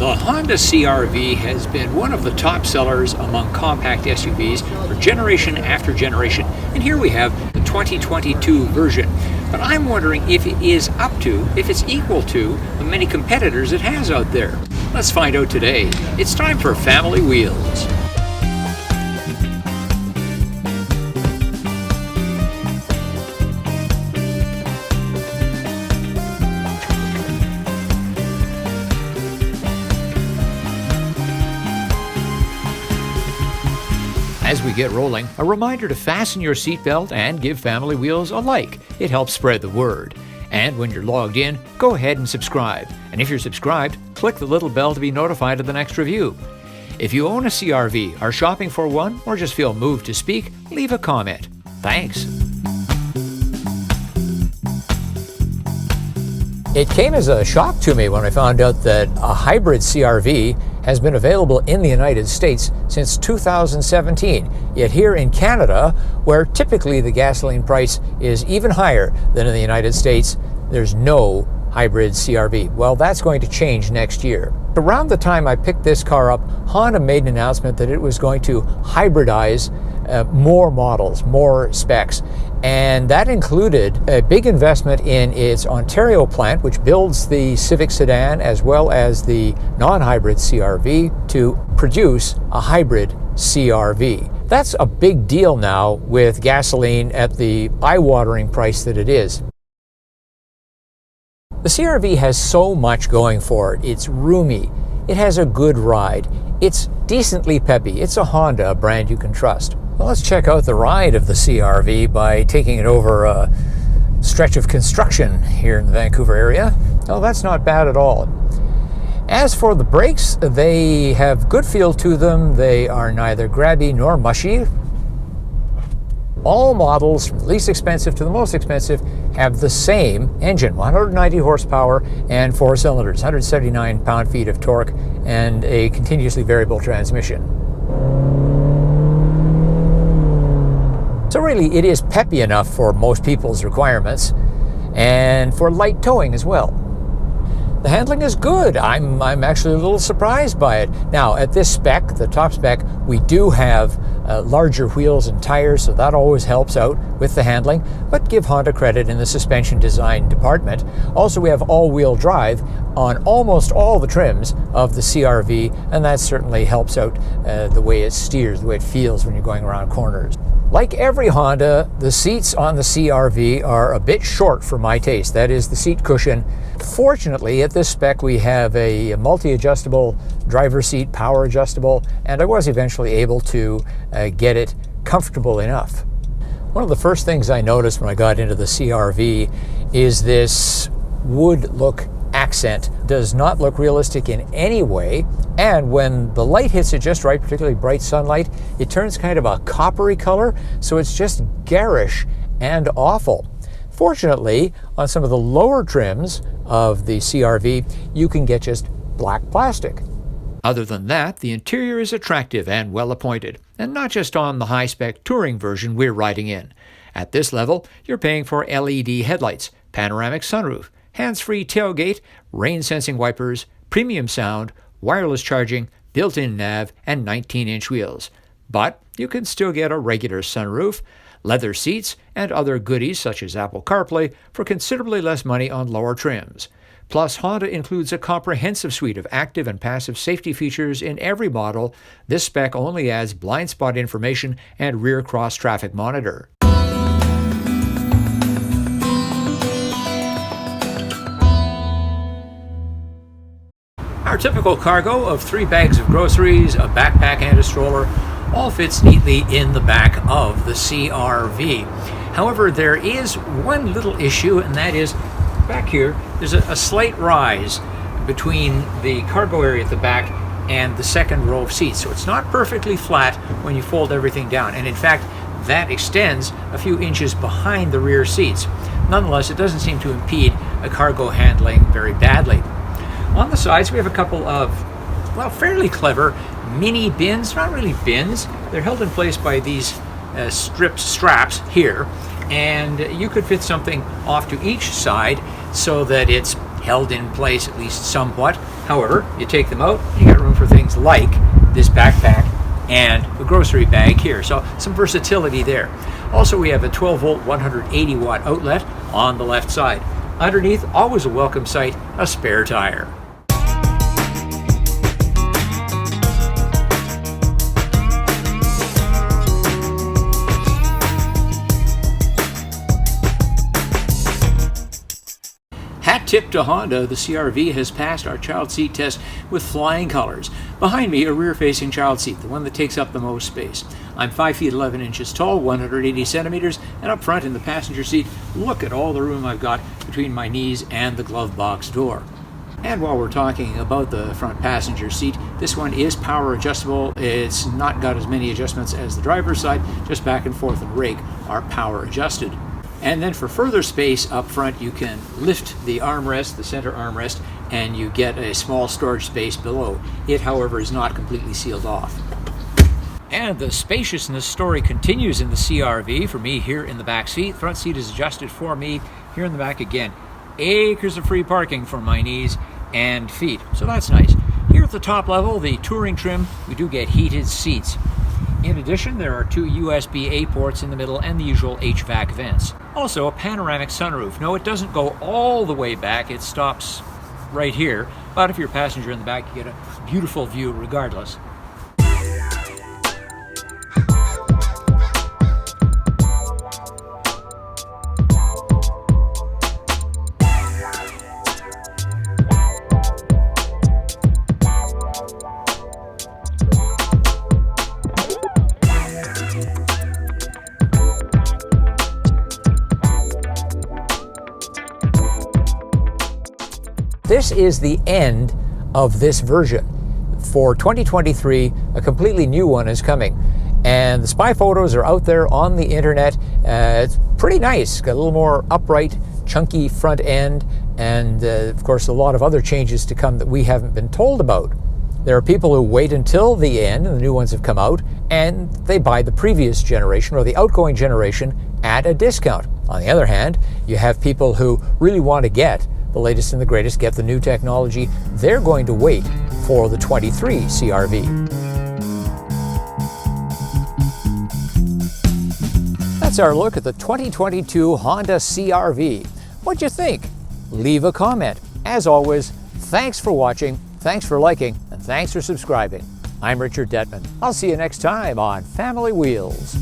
The Honda CR-V has been one of the top sellers among compact SUVs for generation after generation, and here we have the 2022 version. But I'm wondering if it is up to, if it's equal to, the many competitors it has out there. Let's find out today. It's time for Family Wheels. As we get rolling, a reminder to fasten your seatbelt and give Family Wheels a like. It helps spread the word. And when you're logged in, go ahead and subscribe. And if you're subscribed, click the little bell to be notified of the next review. If you own a CR-V, are shopping for one, or just feel moved to speak, leave a comment. Thanks. It came as a shock to me when I found out that a hybrid CR-V has been available in the United States since 2017. Yet here in Canada, where typically the gasoline price is even higher than in the United States, there's no hybrid CR-V. Well, that's going to change next year. Around the time I picked this car up, Honda made an announcement that it was going to hybridize more models, more specs. And that included a big investment in its Ontario plant, which builds the Civic sedan as well as the non-hybrid CR-V, to produce a hybrid CR-V. That's a big deal now with gasoline at the eye-watering price that it is. The CR-V has so much going for it. It's roomy, it has a good ride, it's decently peppy, it's a Honda, a brand you can trust. Well, let's check out the ride of the CR-V by taking it over a stretch of construction here in the Vancouver area. Oh, that's not bad at all. As for the brakes, they have good feel to them. They are neither grabby nor mushy. All models, from the least expensive to the most expensive, have the same engine, 190 horsepower and 4 cylinders, 179 pound-feet of torque, and a continuously variable transmission. So really, it is peppy enough for most people's requirements, and for light towing as well. The handling is good. I'm actually a little surprised by it. Now, at this spec, the top spec, we do have larger wheels and tires, so that always helps out with the handling, but give Honda credit in the suspension design department. Also, we have all-wheel drive on almost all the trims of the CR-V, and that certainly helps out the way it steers, the way it feels when you're going around corners. Like every Honda, the seats on the CR-V are a bit short for my taste. That is the seat cushion. Fortunately, at this spec, we have a multi-adjustable driver seat, power adjustable, and I was eventually able to get it comfortable enough. One of the first things I noticed when I got into the CR-V is this wood look accent. Does not look realistic in any way, and when the light hits it just right, particularly bright sunlight, it turns kind of a coppery color, so it's just garish and awful. Fortunately, on some of the lower trims of the CR-V, you can get just black plastic. Other than that, the interior is attractive and well appointed, and not just on the high-spec touring version we're riding in. At this level, you're paying for LED headlights, panoramic sunroof, hands-free tailgate, rain-sensing wipers, premium sound, wireless charging, built-in nav, and 19-inch wheels. But you can still get a regular sunroof, leather seats, and other goodies such as Apple CarPlay for considerably less money on lower trims. Plus, Honda includes a comprehensive suite of active and passive safety features in every model. This spec only adds blind spot information and rear cross-traffic monitor. Our typical cargo of 3 bags of groceries, a backpack, and a stroller all fits neatly in the back of the CR-V. However, there is one little issue, and that is back here, there's a slight rise between the cargo area at the back and the second row of seats. So it's not perfectly flat when you fold everything down. And in fact, that extends a few inches behind the rear seats. Nonetheless, it doesn't seem to impede a cargo handling very badly. On the sides, we have a couple of, well, fairly clever mini bins. Not really bins. They're held in place by these straps here, and you could fit something off to each side so that it's held in place at least somewhat. However, you take them out, you got room for things like this backpack and the grocery bag here. So some versatility there. Also, we have a 12-volt 180-watt outlet on the left side. Underneath, always a welcome sight, a spare tire. Hat tip to Honda, the CR-V has passed our child seat test with flying colors. Behind me, a rear-facing child seat, the one that takes up the most space. I'm 5 feet 11 inches tall, 180 centimeters, and up front in the passenger seat, look at all the room I've got between my knees and the glove box door. And while we're talking about the front passenger seat, this one is power adjustable. It's not got as many adjustments as the driver's side, just back and forth and rake are power adjusted. And then for further space up front, you can lift the armrest, the center armrest, and you get a small storage space below. It, however, is not completely sealed off. And the spaciousness story continues in the CR-V for me here in the back seat. Front seat is adjusted for me. Here in the back again, acres of free parking for my knees and feet. So that's nice. Here at the top level, the touring trim, we do get heated seats. In addition, there are 2 USB-A ports in the middle and the usual HVAC vents. Also, a panoramic sunroof. No, it doesn't go all the way back. It stops right here. But if you're a passenger in the back, you get a beautiful view regardless. This is the end of this version. For 2023, a completely new one is coming. And the spy photos are out there on the internet. It's pretty nice. Got a little more upright, chunky front end, and of course a lot of other changes to come that we haven't been told about. There are people who wait until the end, and the new ones have come out, and they buy the previous generation or the outgoing generation at a discount. On the other hand, you have people who really want to get the latest and the greatest, get the new technology. They're going to wait for the 23 CR-V. That's our look at the 2022 Honda CR-V. What'd you think? Leave a comment. As always, thanks for watching, thanks for liking, and thanks for subscribing. I'm Richard Dettman. I'll see you next time on Family Wheels.